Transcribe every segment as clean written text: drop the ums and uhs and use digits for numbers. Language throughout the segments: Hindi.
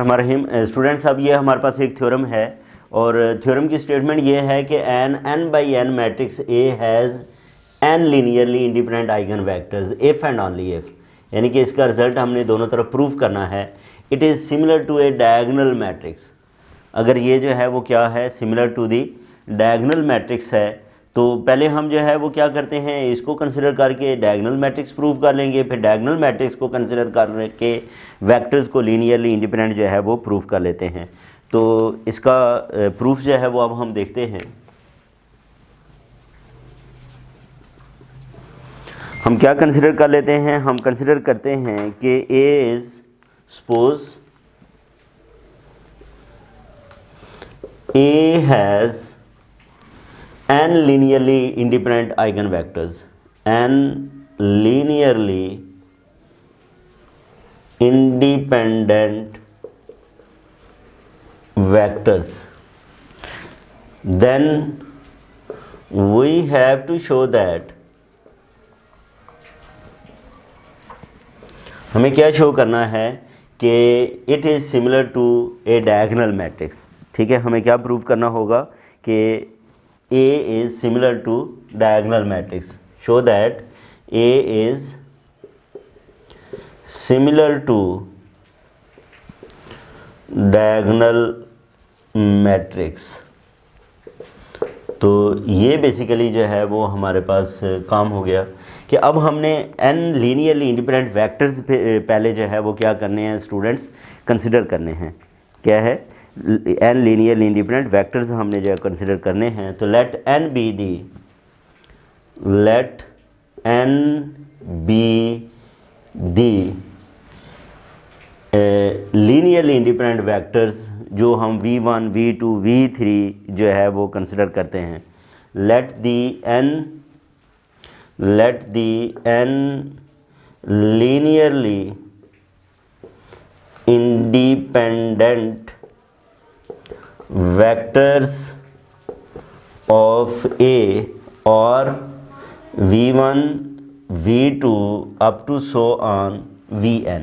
बिस्मिल्लाहिर्रहमानिर्रहीम। स्टूडेंट्स, अब ये हमारे पास एक थ्योरम है और थ्योरम की स्टेटमेंट ये है कि n by n matrix A has n linearly independent eigen vectors if and only if, यानी कि इसका रिजल्ट हमने दोनों तरफ प्रूव करना है। It is similar to a diagonal matrix. अगर ये जो है वो क्या है, similar to the diagonal matrix है, तो पहले हम जो है वो क्या करते हैं, इसको कंसिडर करके डायगोनल मैट्रिक्स प्रूव कर लेंगे, फिर डायगोनल मैट्रिक्स को कंसिडर करके वेक्टर्स को लीनियरली इंडिपेंडेंट जो है वो प्रूव कर लेते हैं। तो इसका प्रूफ जो है वो अब हम देखते हैं। हम क्या कंसिडर कर लेते हैं, हम कंसिडर करते हैं कि A is suppose A has n linearly independent eigenvectors, n linearly independent vectors, then we have to show that हमें क्या शो करना है कि it is similar to a diagonal matrix. ठीक है, हमें क्या प्रूव करना होगा कि A is similar to diagonal matrix. Show that A is similar to diagonal matrix. तो ये बेसिकली जो है वो हमारे पास काम हो गया कि अब हमने n लीनियरली इंडिपेंडेंट वेक्टर्स पहले जो है वो क्या करने हैं स्टूडेंट्स, कंसिडर करने हैं। क्या है, n लीनियरली इंडिपेंडेंट वेक्टर्स हमने जो है कंसिडर करने हैं। तो let n be the linearly independent vectors जो हम v1 v2 v3 जो है वो कंसिडर करते हैं। Let the n linearly independent vectors of A और v1 v2 up to so on vn।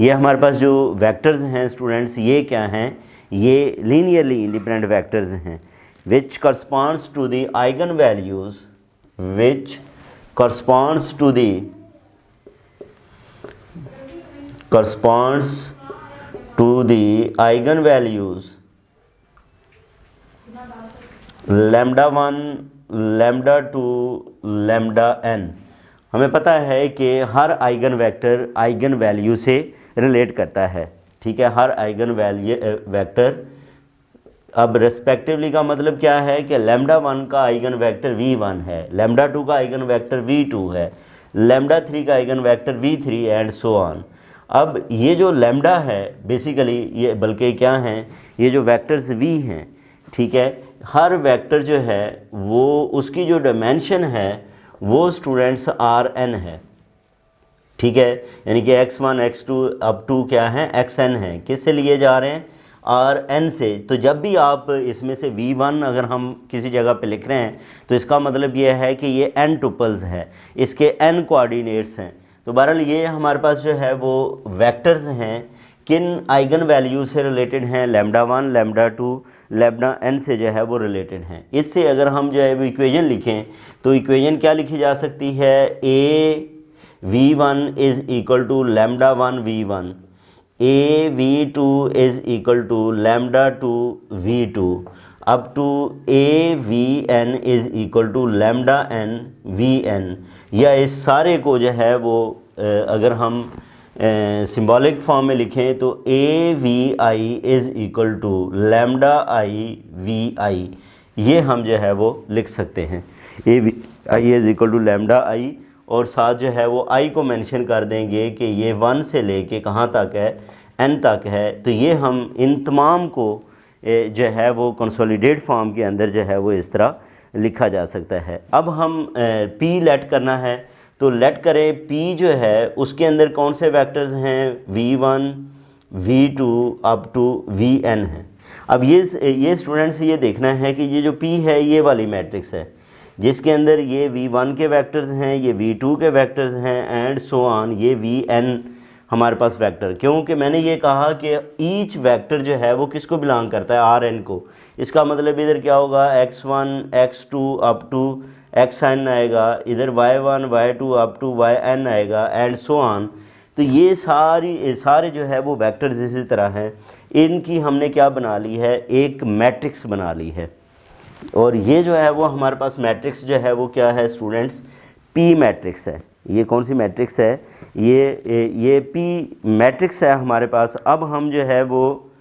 ये हमारे पास जो वेक्टर्स हैं स्टूडेंट्स, ये क्या हैं, ये लीनियरली इंडिपेंडेंट वेक्टर्स हैं which corresponds to the eigen values, which corresponds to the eigen values lambda 1 lambda 2 lambda n। हमें पता है कि हर आइगन वेक्टर आइगन वैल्यू से रिलेट करता है। ठीक है, हर आइगन वेक्टर, अब रेस्पेक्टिवली का मतलब क्या है कि लैम्डा 1 का आइगन वेक्टर v1 है, लैम्डा 2 का आइगन वेक्टर v2 है, लैम्डा 3 का eigen vector v3 and so on. अब ये जो लैम्डा है बेसिकली ये बल्कि क्या हैं, ये जो वेक्टर्स v हैं, ठीक है, हर वेक्टर जो है वो उसकी जो डायमेंशन है वो स्टूडेंट्स Rn है। ठीक है, यानी कि x1 x2 अप टू क्या है xn है। किससे लिए जा रहे हैं, Rn से। तो जब भी आप इसमें से v1 अगर हम किसी जगह पे लिख रहे हैं तो इसका मतलब ये है कि ये n टुपल्स है, इसके n कोऑर्डिनेट्स हैं। तो बहरहाल ये हमारे पास जो है वो वेक्टर्स हैं, किन आइगन वैल्यू से रिलेटेड हैं, लैम्डा 1 लैम्डा 2 लैम्डा n से जो है वो रिलेटेड हैं। इससे अगर हम जो है वो इक्वेशन लिखें तो इक्वेशन क्या लिखी जा सकती है, a v1 is equal to lambda 1 v1, a v2 is equal to lambda 2 v2 up to a vn is equal to lambda n vn। या इस सारे को जो है वो अगर हम सिंबॉलिक फॉर्म में लिखें तो A V I is equal to lambda I V I, ये हम जो है वो लिख सकते हैं। A V I is equal to lambda I और साथ जो है वो आई को मेंशन कर देंगे कि ये 1 से लेके कहाँ तक है, n तक है। तो ये हम इन तमाम को जो है वो कंसोलिडेट फॉर्म के अंदर जो है वो इस तरह लिखा जा सकता है। अब हम p लेट करना है, तो लेट करें p जो है उसके अंदर कौन से वेक्टर्स हैं, v1 v2 up to vn है। अब ये स्टूडेंट्स ये देखना है कि ये जो p है ये वाली मैट्रिक्स है जिसके अंदर ये v1 के वेक्टर्स हैं, ये v2 के वेक्टर्स हैं एंड सो ऑन, ये vn हमारे पास वेक्टर, क्योंकि मैंने ये कहा कि ईच वेक्टर जो है वो किसको बिलोंग करता है, आर एन को। इसका मतलब इधर क्या होगा, x1 x2 up to xn आएगा, इधर y1 y2 up to yn आएगा एंड सो ऑन। तो ये सारे जो है वो वेक्टर्स इसी तरह हैं, इनकी हमने क्या बना ली है, एक मैट्रिक्स बना ली है। और ये जो है वो हमारे पास मैट्रिक्स जो है वो क्या है स्टूडेंट्स, पी मैट्रिक्स है। ये कौन सी मैट्रिक्स है, ये पी मैट्रिक्स है हमारे पास। अब हम जो है वो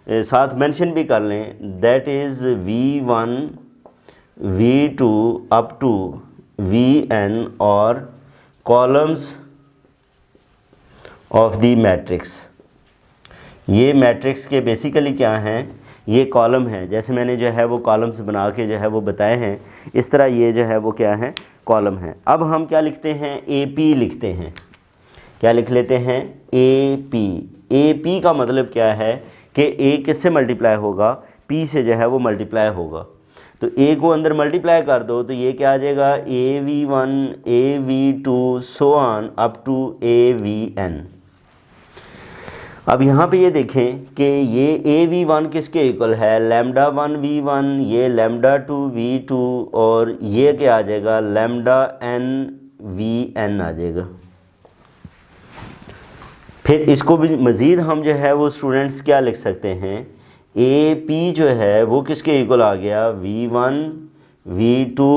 साथ मेंशन भी कर लें, that is v1 v2 up to vn और कॉलम्स ऑफ द मैट्रिक्स। ये मैट्रिक्स के बेसिकली क्या हैं, ये कॉलम है, जैसे मैंने जो है वो कॉलम्स बना के जो है वो बताए हैं, इस तरह ये जो है वो क्या है, कॉलम है। अब हम क्या लिखते हैं, ए पी लिखते हैं। क्या लिख लेते हैं, ए पी। ए पी का मतलब क्या है कि ए किससे मल्टीप्लाई होगा, पी से जो है वो मल्टीप्लाई होगा। तो ए को अंदर मल्टीप्लाई कर दो तो ये क्या आ जाएगा, A V one A V two so on up to A V N. अब यहाँ पे ये देखें कि ये ए वी वन किसके इक्वल है, लैम्डा वन वी वन, ये लैम्डा टू वी टू, और ये क्या आ जाएगा, लैम्डा एन वी एन आ जाएगा। फिर इसको भी मज़ीद हम जो है वो स्टूडेंट्स क्या लिख सकते हैं, ए पी जो है वो किसके इक्वल आ गया, V one V two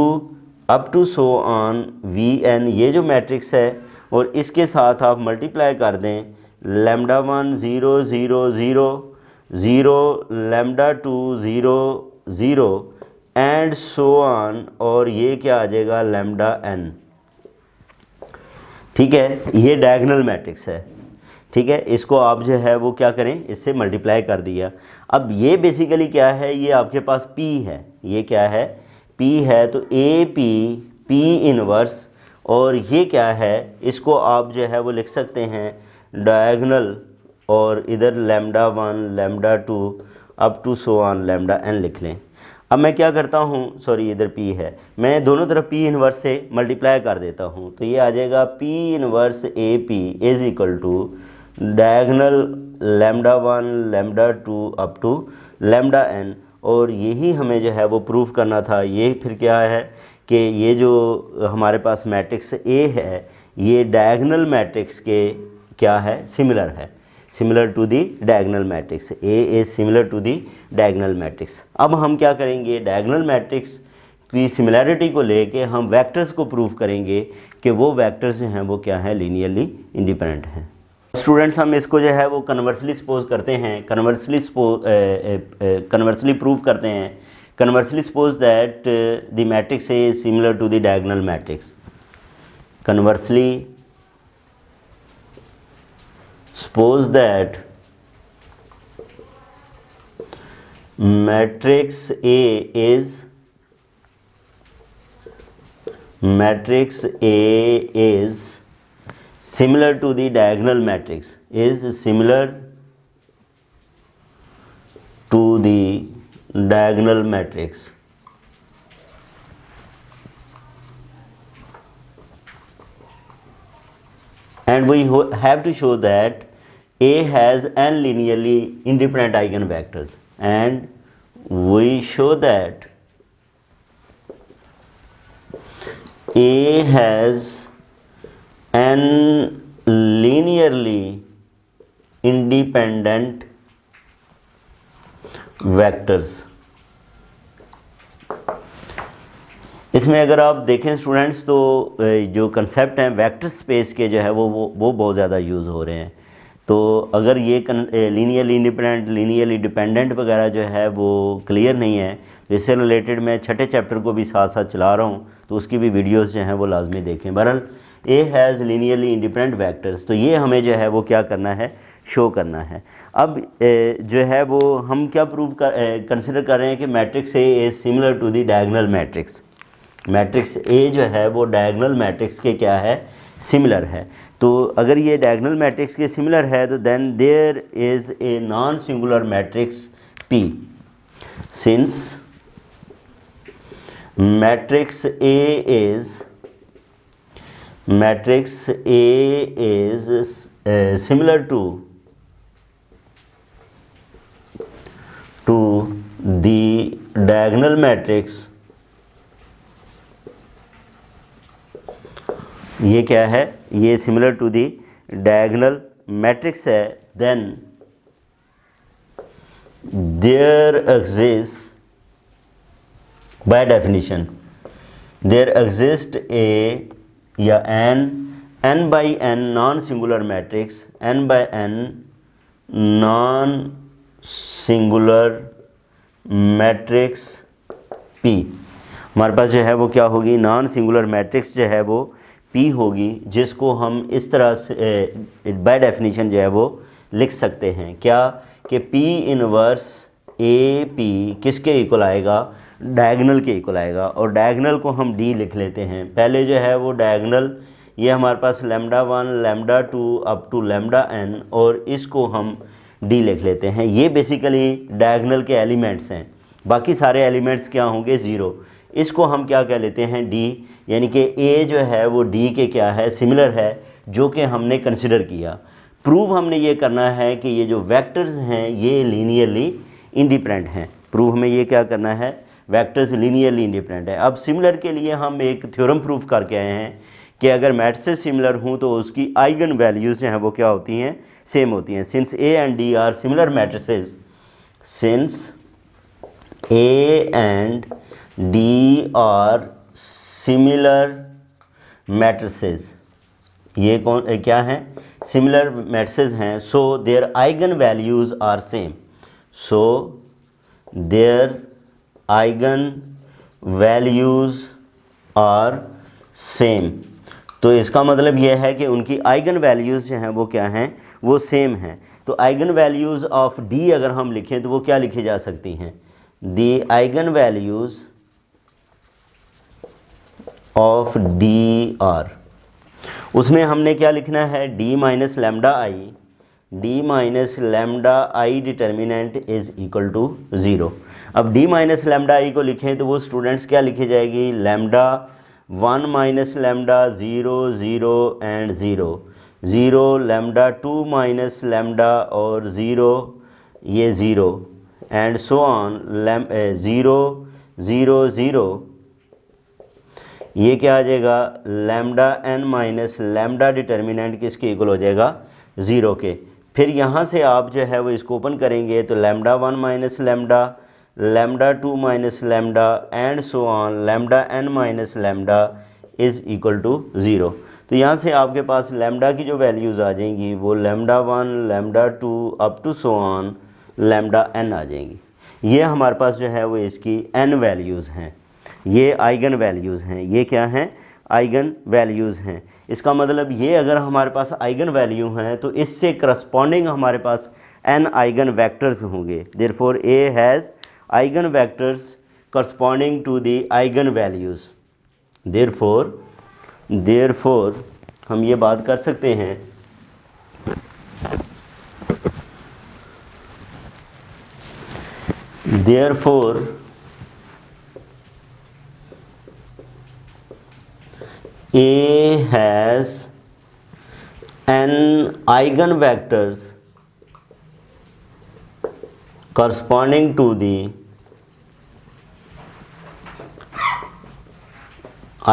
up to so on V N, ये जो मैट्रिक्स है, और इसके साथ आप मल्टीप्लाई कर दें, lambda one 0 0 0 0, lambda two 0 0 and so on, और ये क्या आ जाएगा, लैम्डा एन। ठीक है, ये डायगोनल मैट्रिक्स है। ठीक है, इसको आप जो है वो क्या करें, इससे मल्टीप्लाई कर दिया। अब ये बेसिकली क्या है, ये आपके पास P है, ये क्या है, P है। तो ए पी P इनवर्स, और ये क्या है, इसको आप जो है वो लिख सकते हैं डायगोनल, और इधर lambda one lambda two up to so on lambda N लिख लें। अब मैं क्या करता हूँ, सॉरी इधर P है, मैं दोनों तरफ P इनवर्स से मल्टीप्लाई कर देता हूँ। तो ये आ जाएगा P inverse A P is equal to diagonal lambda one lambda two up to lambda N, और यही हमें जो है वो प्रूफ करना था। ये फिर क्या है कि ये जो हमारे पास मैट्रिक्स ए है, ये डायगोनल मैट्रिक्स के क्या है, सिमिलर है, similar to the diagonal matrix. A is similar to the diagonal matrix. अब हम क्या करेंगे, डायगोनल मैट्रिक्स की सिमिलैरिटी को लेके हम वेक्टर्स को प्रूव करेंगे कि वो वेक्टर्स जो हैं वो क्या है, लीनियरली इंडिपेंडेंट हैं। स्टूडेंट्स हम इसको जो है वो कन्वर्सली सपोज करते हैं, कन्वर्सली प्रूव करते हैं। Conversely suppose that the matrix is similar to the diagonal matrix. Conversely suppose that matrix A is similar to the diagonal matrix, is similar to the diagonal matrix. And we have to show that A has n linearly independent eigenvectors, and we show that A has n linearly independent vectors. इसमें अगर आप देखें स्टूडेंट्स तो जो कंसेप्ट हैं वेक्टर स्पेस के जो है वो बहुत ज़्यादा यूज़ हो रहे हैं। तो अगर ये लीनियरली इंडिपेंडेंट, लीनियरली डिपेंडेंट वगैरह जो है वो क्लियर नहीं है, तो इससे रिलेटेड मैं छठे चैप्टर को भी साथ साथ चला रहा हूँ, तो उसकी भी वीडियोस जो हैं वो लाजमी देखें। बहरहाल A has linearly independent vectors, तो ये हमें जो है वो क्या करना है, शो करना है। अब जो है वो हम क्या प्रूव कंसिडर कर रहे हैं कि matrix A is similar to the diagonal matrix. Matrix A जो है वो डायगोनल मैट्रिक्स के क्या है, सिमिलर है। तो अगर ये डायगोनल मैट्रिक्स के सिमिलर है तो then there is a non singular matrix P, since matrix A is similar to the diagonal matrix, ये क्या है, ये similar to the diagonal matrix है, then there exist by definition there exist a या n by n non singular matrix, n by n non singular matrix P, हमारे पास जो है वो क्या होगी, नॉन सिंगुलर मैट्रिक्स जो है वो P होगी, जिसको हम इस तरह से बाय डेफिनेशन जो है वो लिख सकते हैं क्या, कि P इनवर्स AP किसके इक्वल आएगा, डायगोनल के इक्वल आएगा, और डायगोनल को हम D लिख लेते हैं। पहले जो है वो डायगोनल ये हमारे पास λ1 λ2 अप टू λn, और इसको हम D लिख लेते हैं। ये बेसिकली डायगोनल के एलिमेंट्स हैं, बाकी सारे एलिमेंट्स क्या होंगे, ज़ीरो। इसको हम क्या कह लेते हैं, D, यानी कि A जो है वो D के क्या है, सिमिलर है, जो कि हमने कंसिडर किया। प्रूव हमने ये करना है कि ये जो वेक्टर्स हैं ये लीनियरली इंडिपेंडेंट हैं। प्रूव हमें ये क्या करना है, वेक्टर्स लीनियरली इंडिपेंडेंट है। अब सिमिलर के लिए हम एक थ्योरम प्रूफ करके आए हैं कि अगर मैट्रिसेस सिमिलर हों तो उसकी आइगन वैल्यूज़ जो हैं वो क्या होती हैं, सेम होती हैं। Since A and D are similar matrices, since A and D are similar matrices, ये कौन क्या हैं, सिमिलर मैट्रिसेस हैं। So their eigenvalues are same, so their eigenvalues are same. तो इसका मतलब यह है कि उनकी आइगन वैल्यूज़ जो हैं वो क्या हैं, वो सेम हैं। तो आइगन वैल्यूज़ ऑफ D अगर हम लिखें तो वो क्या लिखी जा सकती हैं, the eigenvalues of D are, उसमें हमने क्या लिखना है, D minus lambda I determinant is equal to zero. अब D माइनस लैम्डा आई को लिखें तो वो स्टूडेंट्स क्या लिखी जाएगी, lambda 1 minus lambda 0 0 and 0 0, lambda 2 minus lambda और 0 ये 0 एंड सो ऑन, 0 0 0, ये क्या आ जाएगा, lambda n minus lambda determinant किसके इक्वल हो जाएगा, 0 के। फिर यहाँ से आप जो है वो इसको ओपन करेंगे तो lambda 1 minus lambda, lambda 2 minus lambda and so on, lambda n minus lambda is equal to 0। तो यहाँ से आपके पास लैम्डा की जो वैल्यूज़ आ जाएंगी वो lambda 1 lambda 2 up to so on lambda n आ जाएंगी। ये हमारे पास जो है वो इसकी n वैल्यूज़ हैं, ये आइगन वैल्यूज़ हैं। ये क्या हैं, आइगन वैल्यूज़ हैं। इसका मतलब ये अगर हमारे पास आइगन वैल्यू हैं तो इससे करस्पॉन्डिंग हमारे पास n आइगन वेक्टर्स होंगे। Therefore A has eigenvectors corresponding to the eigenvalues. Therefore हम ये बात कर सकते हैं therefore A has n eigenvectors corresponding to the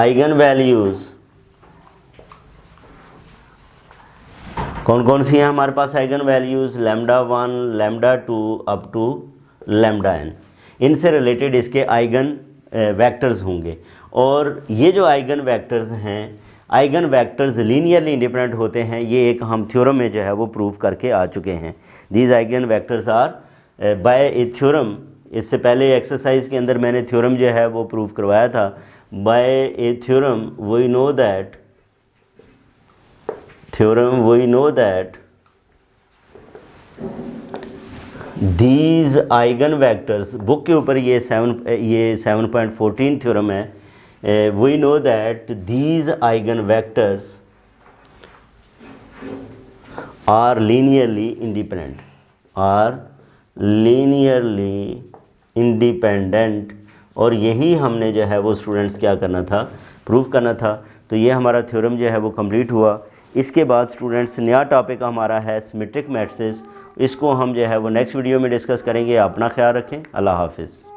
eigenvalues। कौन कौन सी हैं हमारे पास eigenvalues, lambda 1 lambda 2 up to lambda n। इनसे रिलेटेड इसके आइगन वेक्टर्स होंगे। और ये जो आइगन वेक्टर्स हैं, आइगन वेक्टर्स लीनियरली इंडिपेंडेंट होते हैं। ये एक हम थ्योरम में जो है वो प्रूव करके आ चुके हैं। These eigenvectors are by a theorem. इससे पहले एक्सरसाइज के अंदर मैंने थ्योरम जो है वो प्रूव करवाया था। By a theorem we know that these eigenvectors, book के ऊपर ये 7.14 थ्योरम है। we know that these eigenvectors are linearly independent, और यही हमने जो है वो स्टूडेंट्स क्या करना था, प्रूव करना था। तो ये हमारा थ्योरम जो है वो कंप्लीट हुआ। इसके बाद स्टूडेंट्स नया टॉपिक हमारा है सिमेट्रिक मैट्रिसेस, इसको हम जो है वो नेक्स्ट वीडियो में डिस्कस करेंगे। अपना ख्याल रखें, अल्लाह हाफिज़।